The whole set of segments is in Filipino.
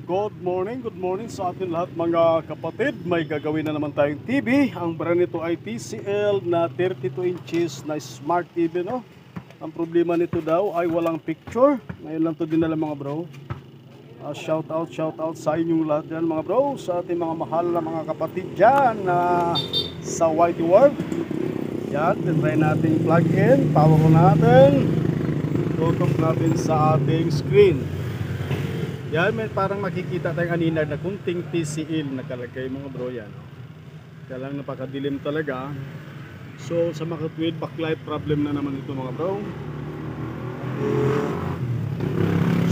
Good morning sa atin lahat mga kapatid. May gagawin na naman tayong TV. Ang brand nito ay TCL na 32 inches na Smart TV, no? Ang problema nito daw ay walang picture. Ngayon lang to dinala mga bro. Shout out sa inyong lahat dyan mga bro. Sa ating mga mahal na mga kapatid dyan sa wide world. Yan, try natin plug in. Power natin. Tutok natin sa ating screen. Yan, may parang makikita tayong kanina na kunting TCL nakalagay mga bro yan. Kaya lang napakadilim talaga. So sa mga tweed backlight problem na naman ito mga bro.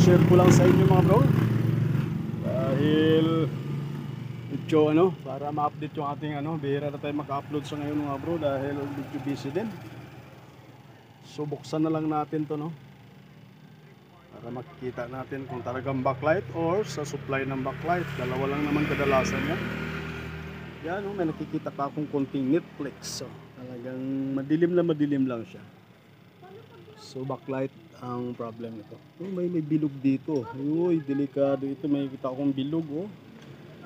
Share ko lang sa inyo mga bro. Dahil medyo para ma-update yung ating bihira na tayo maka-upload sa ngayon mga bro dahil medyo busy din. So buksan na lang natin to, no? Para makikita natin kung talagang backlight or sa supply ng backlight. Dalawa lang naman kadalasan yan. Yan, may nakikita pa akong konting Netflix. So talagang madilim lang siya. So backlight ang problem nito. May bilog dito. Uy, delikado ito. May kita akong bilog, oh.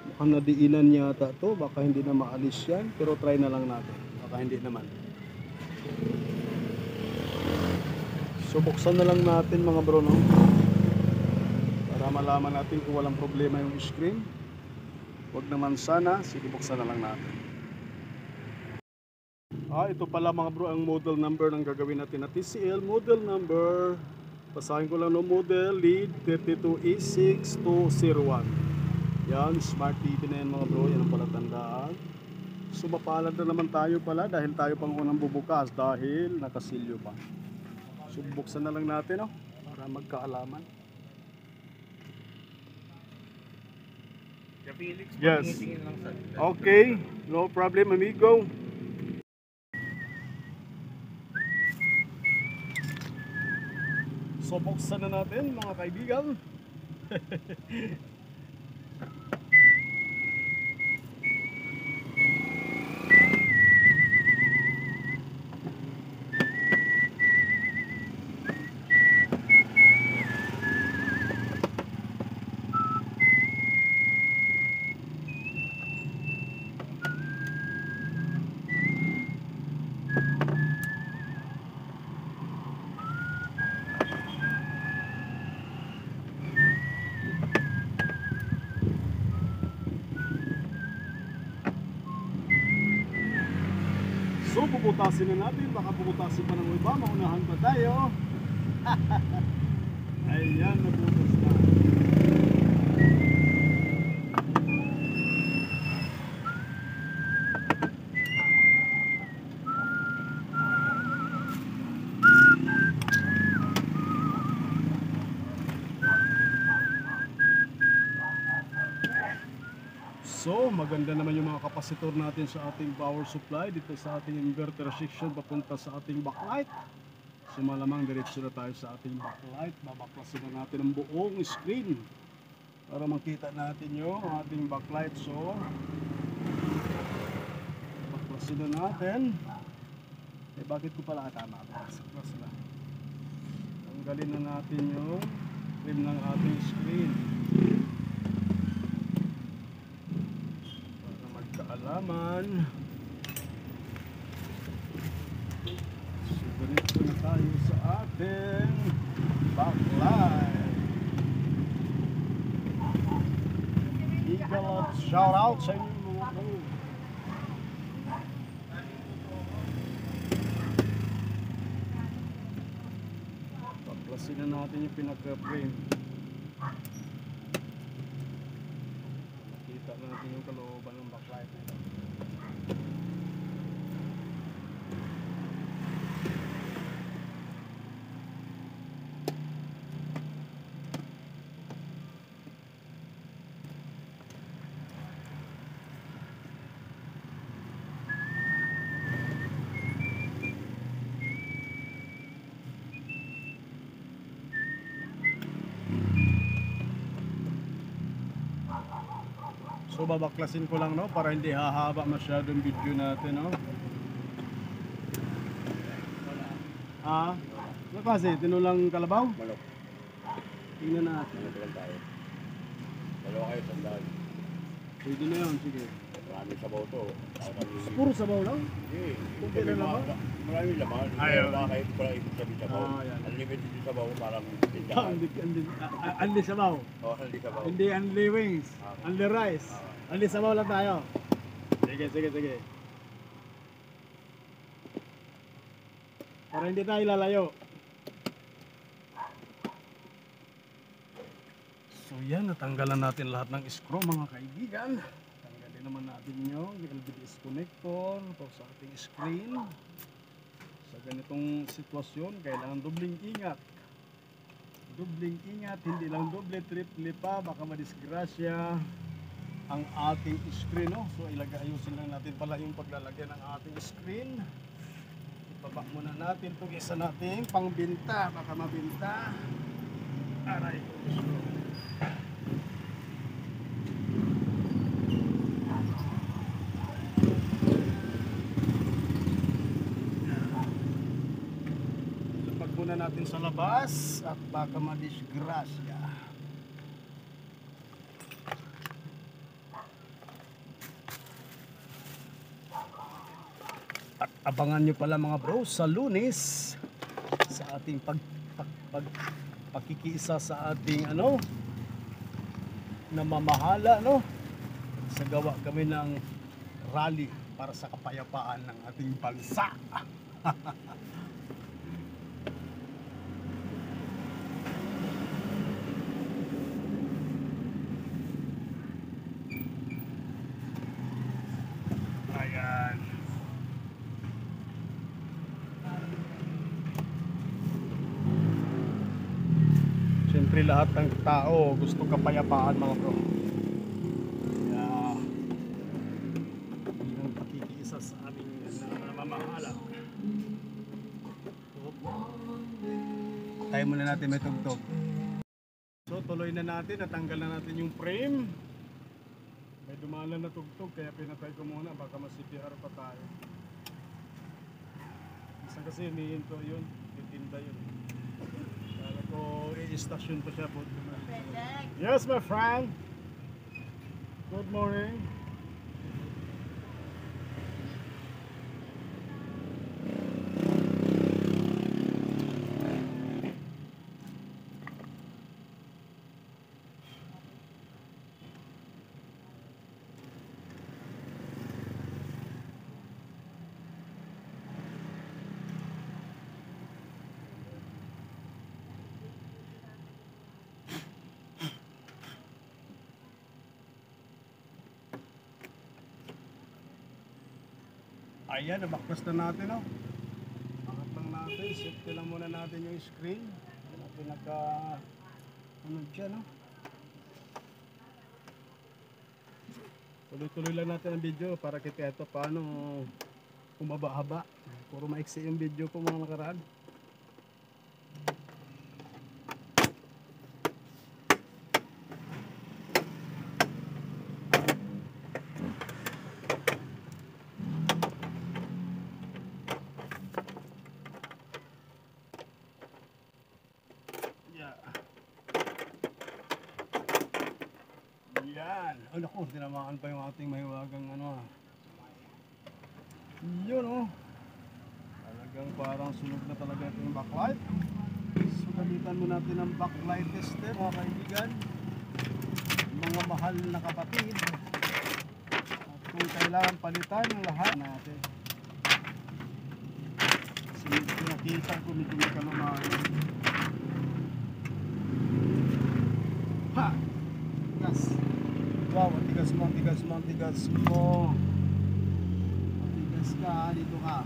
Mukhang nadiinan yata to. Baka hindi na maalis yan. Pero try na lang natin. Baka hindi naman. So buksan na lang natin mga bro, no? Para malaman natin kung walang problema yung screen. Huwag naman sana. Sige, buksan na lang natin. Ito pala mga bro ang model number ng gagawin natin na TCL. Model number, basahin ko lang, no? Model lead 32E6201. Yan, Smart TV na yan mga bro. Yan ang palatandaan. So mapalad na naman tayo pala dahil tayo pang unang bubukas dahil nakasilyo pa. So buksan na lang natin, no? Para magkaalaman. Yes. Okay, no problem amigo. So buksan na natin mga kaibigan. So puputasin na natin, baka puputasin pa ng iba, maunahan pa tayo. Ayan, nabutas na. So maganda naman yung mga kapasitor natin sa ating power supply dito sa ating inverter section papunta sa ating backlight. So malamang diretso na tayo sa ating backlight. Babaklasin na natin ang buong screen para makita natin yung ating backlight. So baklasin na natin. Bakit ko pala tama? Baklas na. Tanggalin na natin yung trim ng ating screen. Alaman. So ganito na tayo sa ating backlight. Eagle shout out sa inyo mga bro. Baklasin na natin yung pinaka-frame. Nakita natin yung kalooban ng backlight na ito. So babaklasin ko lang, no, para hindi hahaba masyadong video natin, no. Ano kasi tinulang kalabaw? Manok. Tingnan natin. Manok lang tayo. Dalawa sandal. Pwede na yun, sige. Maraming sabaw to. Puro sabaw lang? Hindi. Kunti na naman? Maraming laman. Ayaw. Kahit pala ibig sabihin sabaw. Yan. Unlimited yung sabaw, parang Unli sabaw. hindi sabaw. Hindi unli wings. Unli rice. Unli sabaw lang tayo. Sige, sige, sige. Para hindi tayo lalayo. So yan, natanggalan natin lahat ng screw mga kaibigan. Tanggalin naman natin yung LVDS connector sa ating screen. Sa ganitong sitwasyon, kailangan dobling ingat. Dobling ingat, hindi lang doble, triple pa, baka madisgrasya ang ating screen. No? So ayusin lang natin pala yung paglalagyan ng ating screen. Ibaba muna natin itong isa nating pangbinta, baka mabinta. Aray ko. Lapag muna natin sa labas at baka madisgrasya. At abangan nyo pala mga bro sa Lunes sa ating pakikiisa sa ating namamahala sa gawa kami ng rally para sa kapayapaan ng ating bansa. Ayan. Siyempre lahat ng tao gusto kapayapaan mga bro. Kaya bilang pakikiisa sa aming namamahala. Tayo muna natin may tugtog. So tuloy na natin, natanggal na natin yung frame. May dumalan na tugtog kaya pinatay ko muna baka ma-CPR pa tayo. Isa kasi hinihinto yun, titinda yun. Kala ko i-station pa siya po. Yes my friend. Good morning. Ayan, nabaklas na natin Angat lang natin, safety lang muna natin yung screen. Pinaka siya Tuloy-tuloy lang natin ang video para kita ito paano kumaba-haba. Puro maiksi yung video ko mga nakaraan. Yan. Ano ko, tinamaan pa yung ating mahiwagang Yun Talagang parang sunog na talaga yung backlight. So gamitan mo natin ang backlight tester mga kaibigan. Mga mahal na kapatid. At kung kailangan palitan ng lahat natin. Kasi nakita ko medyo may kalumaan. Ha! Yes. Wow, matigas mo. Matigas ka, dito ka.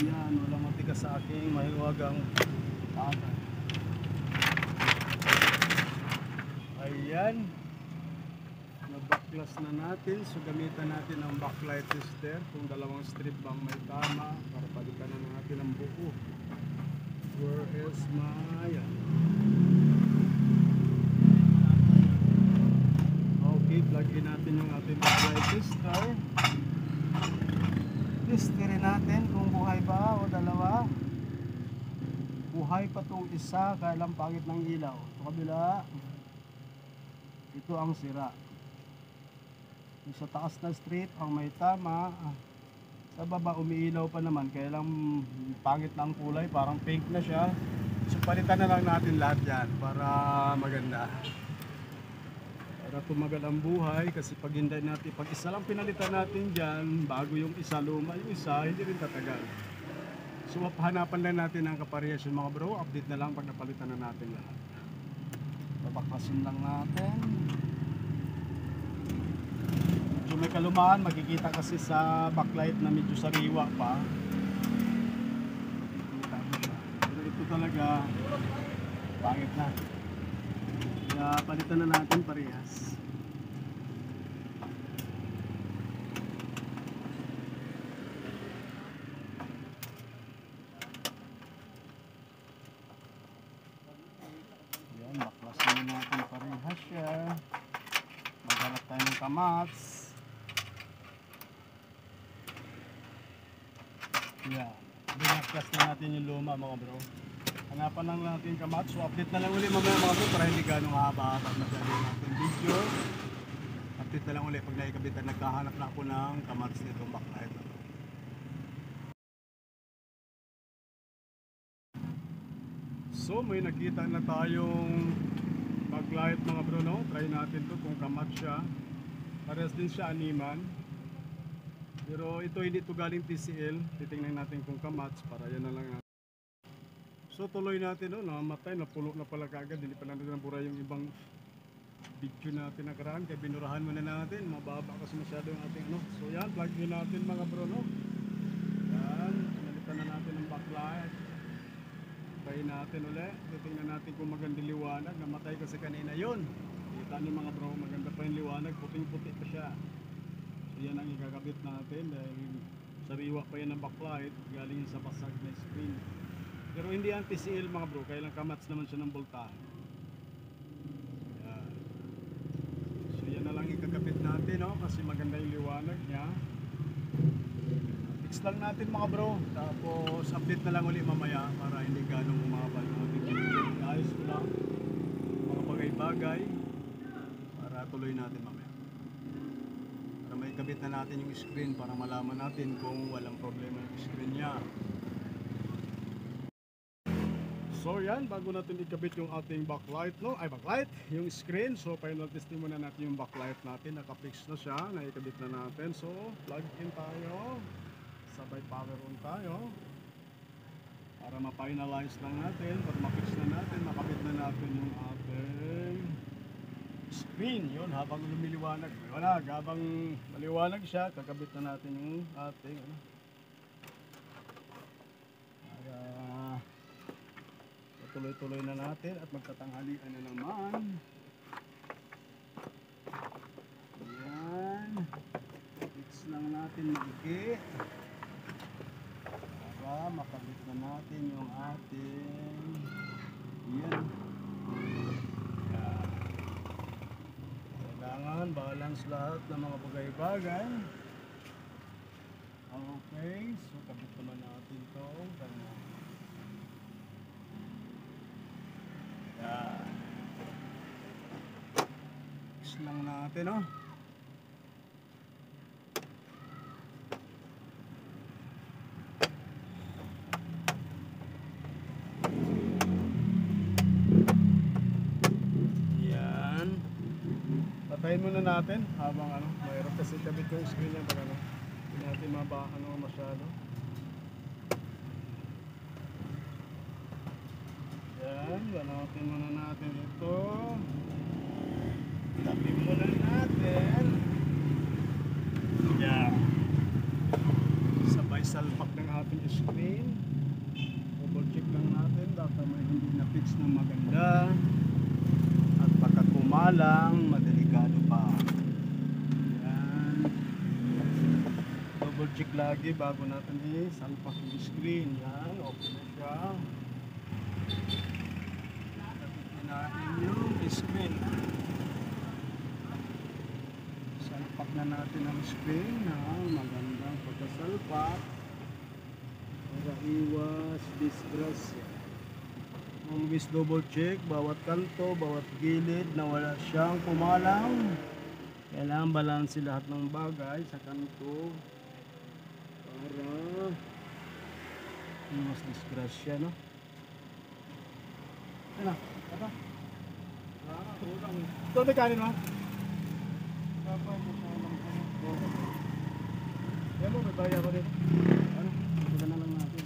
Yan, walang matigas sa aking mahiwagang patay. Ayan. Nabaklas na natin. So gamitan natin ang backlight tester. Kung dalawang strip bang may tama para palitan na natin ang buo. Where is my... Okay, plug in natin yung ating backlight tester. Testerin natin kung buhay ba o dalawa. Buhay pa itong isa, kaya lang pangit ng ilaw. Sa kabila, ito ang sira. Yung sa taas na straight ang may tama. Sa baba umiilaw pa naman, kaya lang pangit na ang kulay, parang pink na siya. So palitan na lang natin lahat yan para maganda. Para tumagal ang buhay, kasi pag hindi natin, pag isa lang pinalitan natin dyan, bago yung isa luma, yung isa hindi rin tatagal. So hanapan lang natin ang kaparehas yung mga bro, update na lang pag napalitan na natin lahat. Babakasin lang natin. Medyo may kalumaan, makikita kasi sa backlight na medyo sariwa pa. Makikita mo siya. Pero ito talaga, pangit na. Kaya palitan na natin parehas. Yan, baklasin na natin parehas siya. Maghanap tayo ng kamats. Yan. Binaklas na natin yung luma mga bro. Hanapan lang natin yung kamats. So update na lang ulit mamaya mga bro para hindi ganong haba at masyado natin video. Update na lang ulit pag naikabitan. Nagkahanap na ako ng kamats nitong backlight. So may nakita na tayong backlight mga bro, no? Try natin to kung kamats siya. Parehas din siya animan. Pero ito hindi to galing TCL. Titingnan natin kung kamats para yan na lang natin. So tuloy natin, no? Namatay, napulo na pala kagad. Hindi pa natin nabura yung ibang video natin nakaraan. Kaya binurahan muna natin. Mababa kasi masyado yung ating ano. So yan, plug in natin mga bro, no? Yan, nalitan na natin ang backlight. Try natin ulit. Titingnan natin kung magandang liwanag. Namatay kasi kanina yun. Kita niyo mga bro, maganda pa yung liwanag. Puting-puti pa siya. So yan ang ikakabit natin dahil sariwa pa yan ng backlight. Galing sa basag na screen. Pero hindi ang TCL mga bro. Kaya lang kamats naman siya ng voltahe. Yan. So yan na lang ikakabit natin, no? Kasi maganda yung liwanag niya. Fix lang natin mga bro. Tapos update na lang ulit mamaya para hindi ganong umaba yung ating video. Ayos ko lang mga bagay-bagay para tuloy natin mamaya. Para may kabit na natin yung screen para malaman natin kung walang problema yung screen niya. So yan, bago natin ikabit yung ating backlight, no? Ay backlight, yung screen. So final testing muna natin yung backlight natin. Naka-fix na siya, naikabit na natin. So plug in tayo. Sabay power on tayo para ma-finalize lang natin, para ma-fix na natin, makabit na natin yung ating screen. Yun, habang lumiliwanag, habang maliwanag siya, kakabit na natin yung ating para tuloy-tuloy na natin at magtatanghalian na naman. Yan, fix lang natin maigi para makabit na natin yung ating yan. Kailangan balance lahat ng mga bagay-bagay. Okay, so kabit naman natin to. Yan. Fix lang natin, no? Patayin muna natin habang mayroon kasi kabit yung screen niya pag hindi natin masyado. Yan, ganatin muna natin ito. Tapin muna natin. Yan. Sabay salpak ng ating screen. Double check lang natin baka may hindi na fix ng maganda. At baka kumalang, madelikado pa. Yan. Double check lagi bago natin salpak yung screen. Yan, okay na siya. Tapitin natin yung screen. Salpak na natin ang screen. Magandang pagkasalpak para iwas disgrasya. Always double check bawat kanto, bawat gilid na wala siyang pumalang Kailangan balanse lahat ng bagay sa kanto para mas disgrasya, no? Ano? Ano? Ito na kanin mo? Yan mo, may baya ko dito. Ano? Ito na lang natin.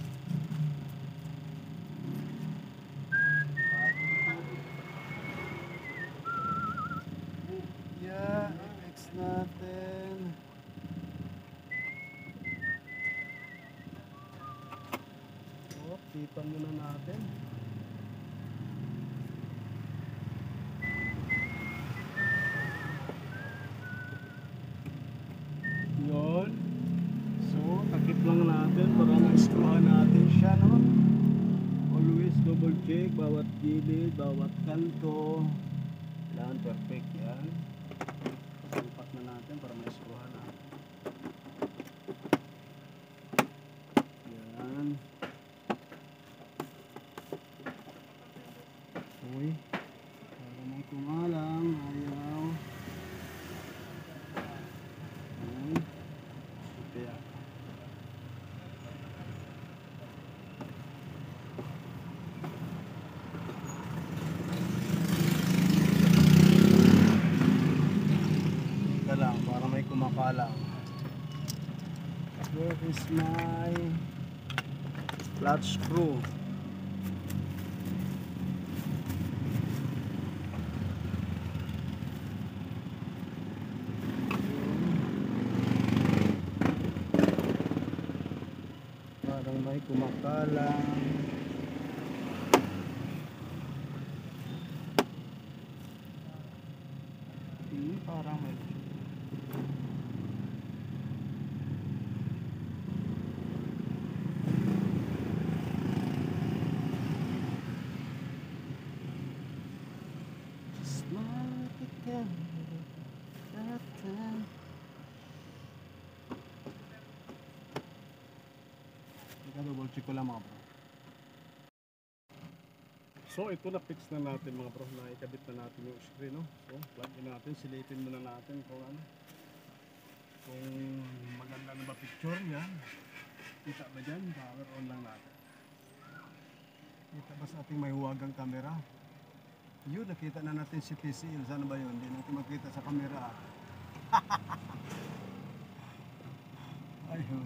Yeah, fix natin. Oh, tipan muna natin. Yun. So, takip lang natin para ma-screwhan natin siya, no? Always double check bawat gilid, bawat kanto. Kailangan perfect yan. Salpak na natin para ma-screwhan natin. Yan. Uy. Para may kumalang. Ayaw. Uy. Kaya. Lang para may kumakalang. Where is my flat screw? Parang may kumakalang. Parang may double check ko lang mga bro. So ito na fix na natin mga bro, naikabit na natin yung screen, no? So plug in natin, silipin muna natin kung ano, kung maganda na ba picture yan. Kita ba dyan? Power on lang natin. Kita ba sa ating may huwagang camera? Yun, nakita na natin si PCL. Sana ba yun? Hindi natin makita sa camera. Ayun.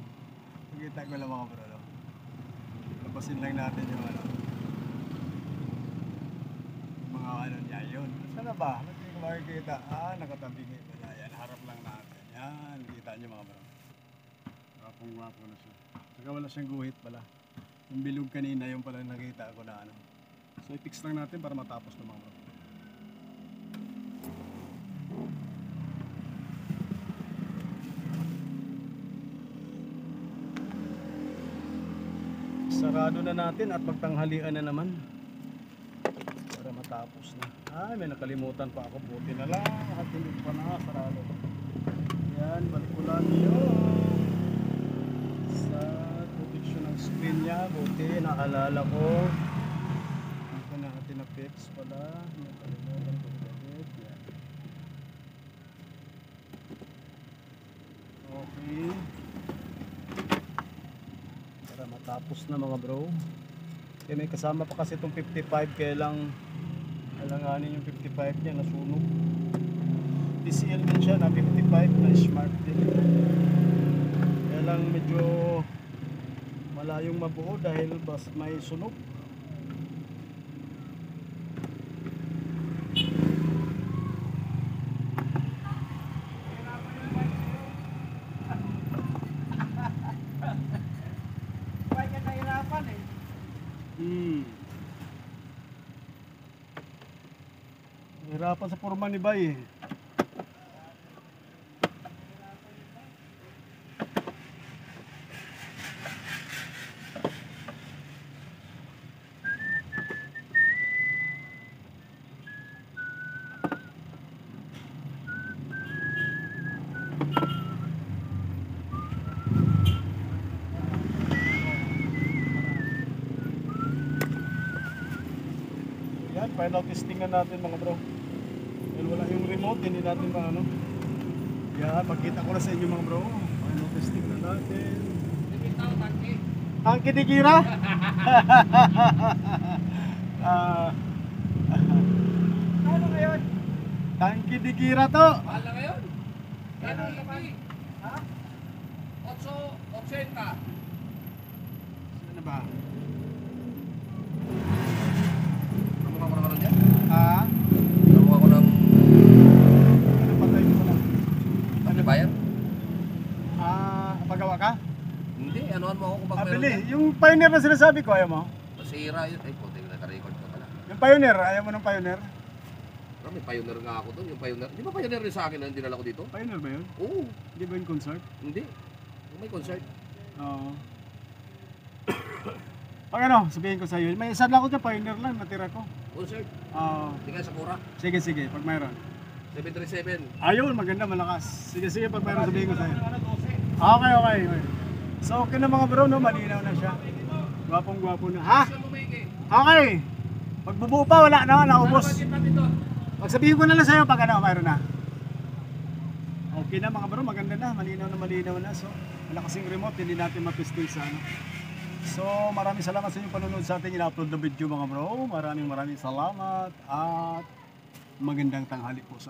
Nakita ko lang mga bro. No? Lapasin lang natin yung ano. Mga ano niya. Yun. Sana ba? Hindi ko makikita. Nakatabingi pala. Yan. Harap lang natin. Yan. Kita nyo mga bro. Gwapong-gwapo na siya. Saka wala siyang guhit pala. Yung bilog kanina, yung pala nakita ko na ano. So i-fix lang natin para matapos na mga bro. Sarado na natin at magtanghalian na naman para matapos na. Ay, may nakalimutan pa ako. Buti na lang at hindi pa nakasarado. Yan, balik ko lang yun sa protection ng screen niya. Buti, naalala ko. Hindi na natin na-fix pala. Nakalimutan ko ulit. Yan. Okay. Para matapos na mga bro. Okay, may kasama pa kasi itong 55. Kaya lang alanganin yung 55 niya. Nasunog. TCL din siya na 55 na smart din. Kaya lang medyo malayong mabuo dahil bas may sunog. Hirapan sa forma ni Bay eh. Yan, final testingan natin mga bro. Dahil wala yung remote, hindi natin maano. Yan, makita ko na sa inyo mga bro. Ano, testing na natin. Tangke di Gira? Ano ngayon? Tangke di Gira to. Mahal na ngayon? Ano naman? Ha? 8.80. Ano ba? Kamukha ko naman dyan? Ha? Kamukha ko ng... Ano patay ko na? Ano bayan? Pagawa ka? Hindi, anuhan mo ako kung bakit Bili. Yung Pioneer na sinasabi ko, ayaw mo? Masira yun. Ay, puti, naka-record ka pala. Yung Pioneer, ayaw mo ng Pioneer? Pero may pioneer nga ako doon. Yung pioneer. Di ba pioneer rin sa akin na dinala ko dito? Pioneer ba yun? Oo. Hindi ba yung concert? Hindi. Yung may concert. Oo. Pag ano, sabihin ko sa iyo, may isa lang ako dyan, Pioneer lang, natira ko. Concert. Oo. Hindi ka sa Kura. Sige, sige, pag mayroon. 737. Ayun, maganda, malakas. Sige, sige, pag mayroon sabihin ko sa iyo. Okay, okay, okay. So, okay na mga bro, no? Malinaw na siya. Gwapong-gwapo na. Ha? Okay. Pagbubuo pa, wala na, naubos. Pagsabihin ko na lang sa'yo pag ano, mayroon na. Okay na mga bro, maganda na, malinaw na. So, wala kasing remote, hindi natin mapisting sa ano. So, maraming salamat sa inyong panonood sa ating ina-upload na video mga bro. Maraming salamat at magandang tanghali po sa